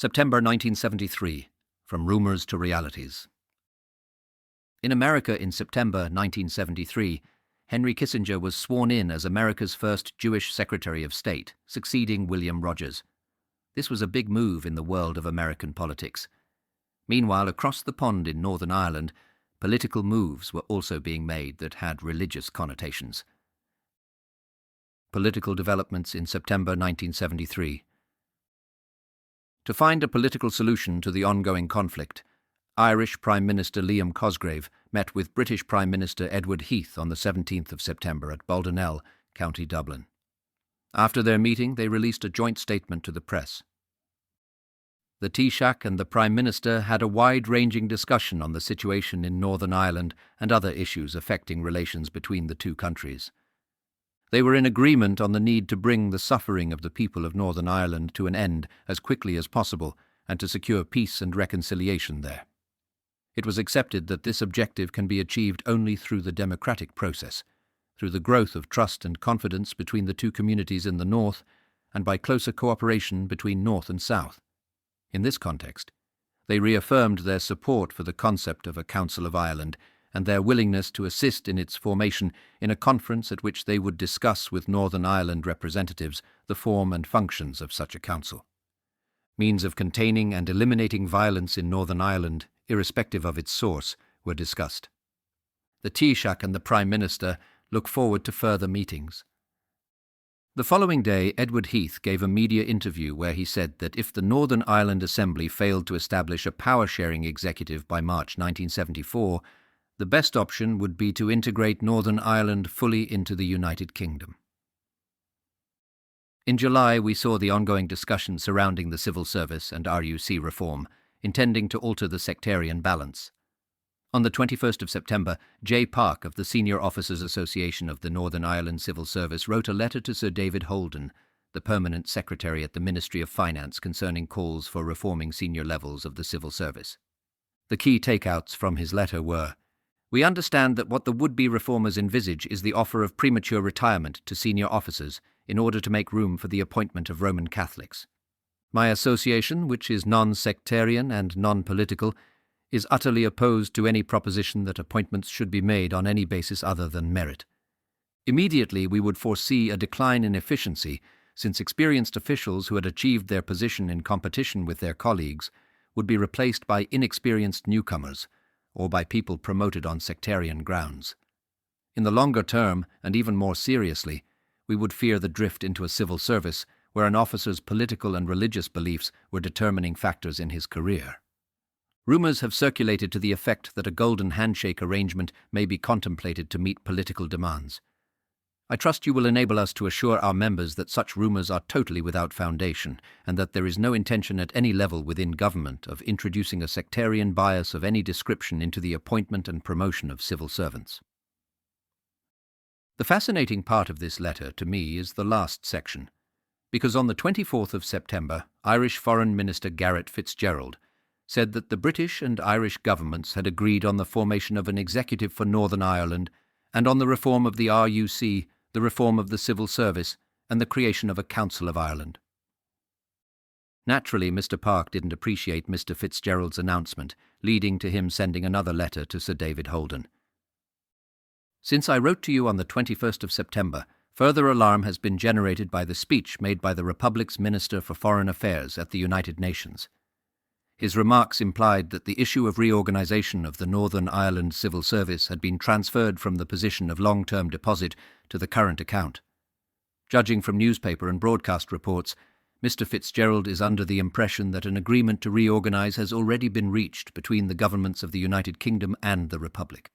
September 1973, From Rumours to Realities. In America in September 1973, Henry Kissinger was sworn in as America's first Jewish Secretary of State, succeeding William Rogers. This was a big move in the world of American politics. Meanwhile, across the pond in Northern Ireland, political moves were also being made that had religious connotations. Political developments in September 1973. To find a political solution to the ongoing conflict, Irish Prime Minister Liam Cosgrave met with British Prime Minister Edward Heath on the 17th of September at Baldonnel, County Dublin. After their meeting, they released a joint statement to the press. The Taoiseach and the Prime Minister had a wide-ranging discussion on the situation in Northern Ireland and other issues affecting relations between the two countries. They were in agreement on the need to bring the suffering of the people of Northern Ireland to an end as quickly as possible and to secure peace and reconciliation there. It was accepted that this objective can be achieved only through the democratic process, through the growth of trust and confidence between the two communities in the north, and by closer cooperation between north and south. In this context, they reaffirmed their support for the concept of a Council of Ireland and their willingness to assist in its formation in a conference at which they would discuss with Northern Ireland representatives the form and functions of such a council. Means of containing and eliminating violence in Northern Ireland, irrespective of its source, were discussed. The Taoiseach and the Prime Minister look forward to further meetings. The following day, Edward Heath gave a media interview where he said that if the Northern Ireland Assembly failed to establish a power-sharing executive by March 1974, the best option would be to integrate Northern Ireland fully into the United Kingdom. In July, we saw the ongoing discussion surrounding the civil service and RUC reform, intending to alter the sectarian balance. On the 21st of September, J. Park of the Senior Officers Association of the Northern Ireland Civil Service wrote a letter to Sir David Holden, the Permanent Secretary at the Ministry of Finance, concerning calls for reforming senior levels of the civil service. The key takeouts from his letter were: "We understand that what the would-be reformers envisage is the offer of premature retirement to senior officers in order to make room for the appointment of Roman Catholics. My association, which is non-sectarian and non-political, is utterly opposed to any proposition that appointments should be made on any basis other than merit. Immediately we would foresee a decline in efficiency, since experienced officials who had achieved their position in competition with their colleagues would be replaced by inexperienced newcomers, or by people promoted on sectarian grounds. In the longer term, and even more seriously, we would fear the drift into a civil service where an officer's political and religious beliefs were determining factors in his career. Rumours have circulated to the effect that a golden handshake arrangement may be contemplated to meet political demands. I trust you will enable us to assure our members that such rumours are totally without foundation, and that there is no intention at any level within government of introducing a sectarian bias of any description into the appointment and promotion of civil servants." The fascinating part of this letter, to me, is the last section, because on the 24th of September, Irish Foreign Minister Garret FitzGerald said that the British and Irish governments had agreed on the formation of an executive for Northern Ireland and on the reform of the RUC, the reform of the civil service, and the creation of a Council of Ireland. Naturally, Mr. Park didn't appreciate Mr. FitzGerald's announcement, leading to him sending another letter to Sir David Holden. "Since I wrote to you on the 21st of September, further alarm has been generated by the speech made by the Republic's Minister for Foreign Affairs at the United Nations. His remarks implied that the issue of reorganisation of the Northern Ireland Civil Service had been transferred from the position of long-term deposit to the current account. Judging from newspaper and broadcast reports, Mr. FitzGerald is under the impression that an agreement to reorganise has already been reached between the governments of the United Kingdom and the Republic.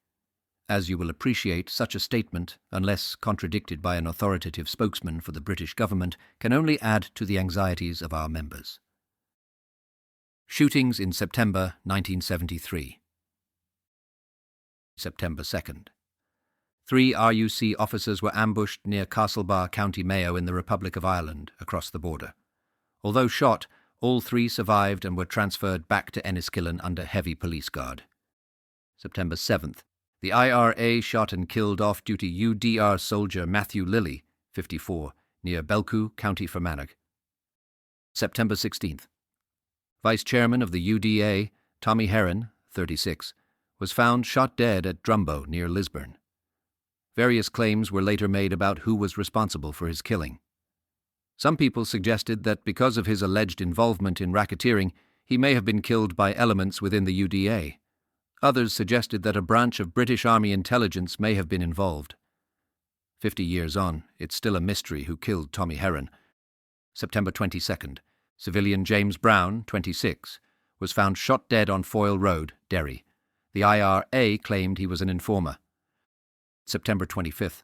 As you will appreciate, such a statement, unless contradicted by an authoritative spokesman for the British government, can only add to the anxieties of our members." Shootings in September 1973. September 2nd. 3 RUC officers were ambushed near Castlebar, County Mayo in the Republic of Ireland, across the border. Although shot, all 3 survived and were transferred back to Enniskillen under heavy police guard. September 7th. The IRA shot and killed off-duty UDR soldier Matthew Lilly, 54, near Belcoo, County Fermanagh. September 16th. Vice Chairman of the UDA, Tommy Heron, 36, was found shot dead at Drumbo near Lisburn. Various claims were later made about who was responsible for his killing. Some people suggested that because of his alleged involvement in racketeering, he may have been killed by elements within the UDA. Others suggested that a branch of British Army intelligence may have been involved. 50 years on, it's still a mystery who killed Tommy Heron. September 22nd, civilian James Brown, 26, was found shot dead on Foyle Road, Derry. The IRA claimed he was an informer. September 25th,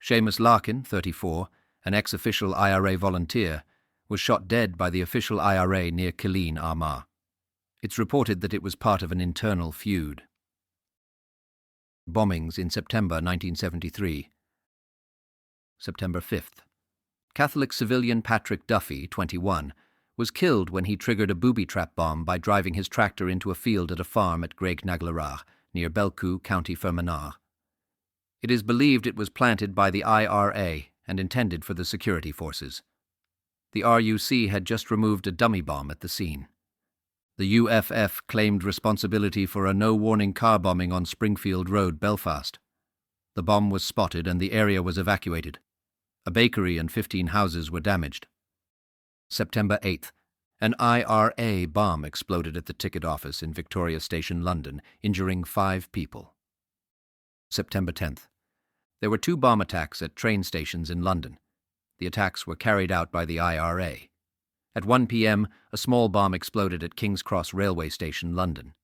Seamus Larkin, 34, an ex-official IRA volunteer, was shot dead by the official IRA near Killeen, Armagh. It's reported that it was part of an internal feud. Bombings in September 1973. September 5th. Catholic civilian Patrick Duffy, 21, was killed when he triggered a booby-trap bomb by driving his tractor into a field at a farm at Graignaglarach, near Belcoo, County Fermanagh. It is believed it was planted by the IRA and intended for the security forces. The RUC had just removed a dummy bomb at the scene. The UFF claimed responsibility for a no-warning car bombing on Springfield Road, Belfast. The bomb was spotted and the area was evacuated. A bakery and 15 houses were damaged. September 8th. An IRA bomb exploded at the ticket office in Victoria Station, London, injuring 5 people. September 10th. There were 2 bomb attacks at train stations in London. The attacks were carried out by the IRA. At 1 p.m., a small bomb exploded at King's Cross Railway Station, London.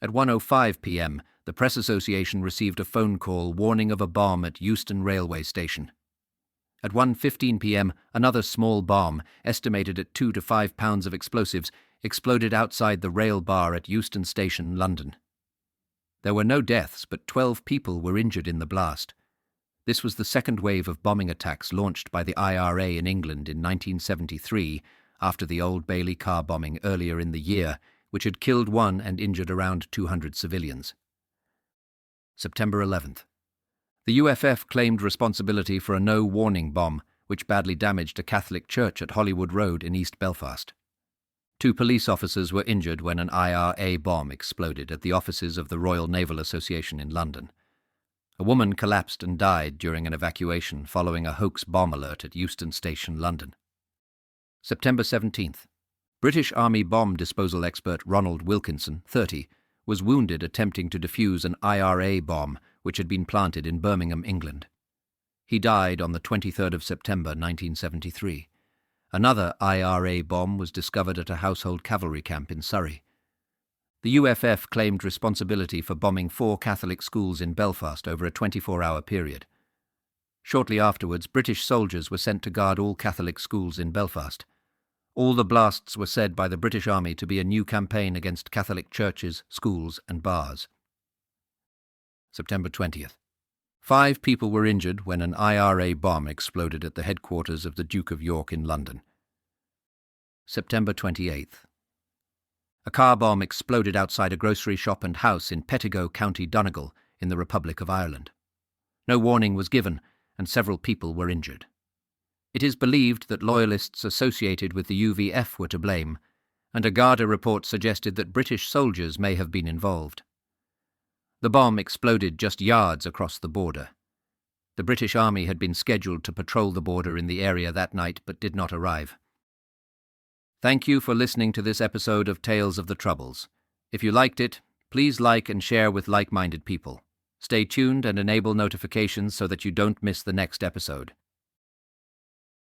At 1:05 p.m., the Press Association received a phone call warning of a bomb at Euston Railway Station. At 1:15 p.m., another small bomb, estimated at 2 to 5 pounds of explosives, exploded outside the rail bar at Euston Station, London. There were no deaths, but 12 people were injured in the blast. This was the second wave of bombing attacks launched by the IRA in England in 1973, after the Old Bailey car bombing earlier in the year, which had killed 1 and injured around 200 civilians. September 11th. The UFF claimed responsibility for a no-warning bomb, which badly damaged a Catholic church at Hollywood Road in East Belfast. 2 police officers were injured when an IRA bomb exploded at the offices of the Royal Naval Association in London. A woman collapsed and died during an evacuation following a hoax bomb alert at Euston Station, London. September 17th. British Army bomb disposal expert Ronald Wilkinson, 30, was wounded attempting to defuse an IRA bomb which had been planted in Birmingham, England. He died on the 23rd of September 1973. Another IRA bomb was discovered at a household cavalry camp in Surrey. The UFF claimed responsibility for bombing 4 Catholic schools in Belfast over a 24-hour period. Shortly afterwards, British soldiers were sent to guard all Catholic schools in Belfast. All the blasts were said by the British Army to be a new campaign against Catholic churches, schools and bars. September 20th. 5 people were injured when an IRA bomb exploded at the headquarters of the Duke of York in London. September 28th. A car bomb exploded outside a grocery shop and house in Pettigo, County Donegal, in the Republic of Ireland. No warning was given, and several people were injured. It is believed that loyalists associated with the UVF were to blame, and a Garda report suggested that British soldiers may have been involved. The bomb exploded just yards across the border. The British Army had been scheduled to patrol the border in the area that night but did not arrive. Thank you for listening to this episode of Tales of the Troubles. If you liked it, please like and share with like-minded people. Stay tuned and enable notifications so that you don't miss the next episode.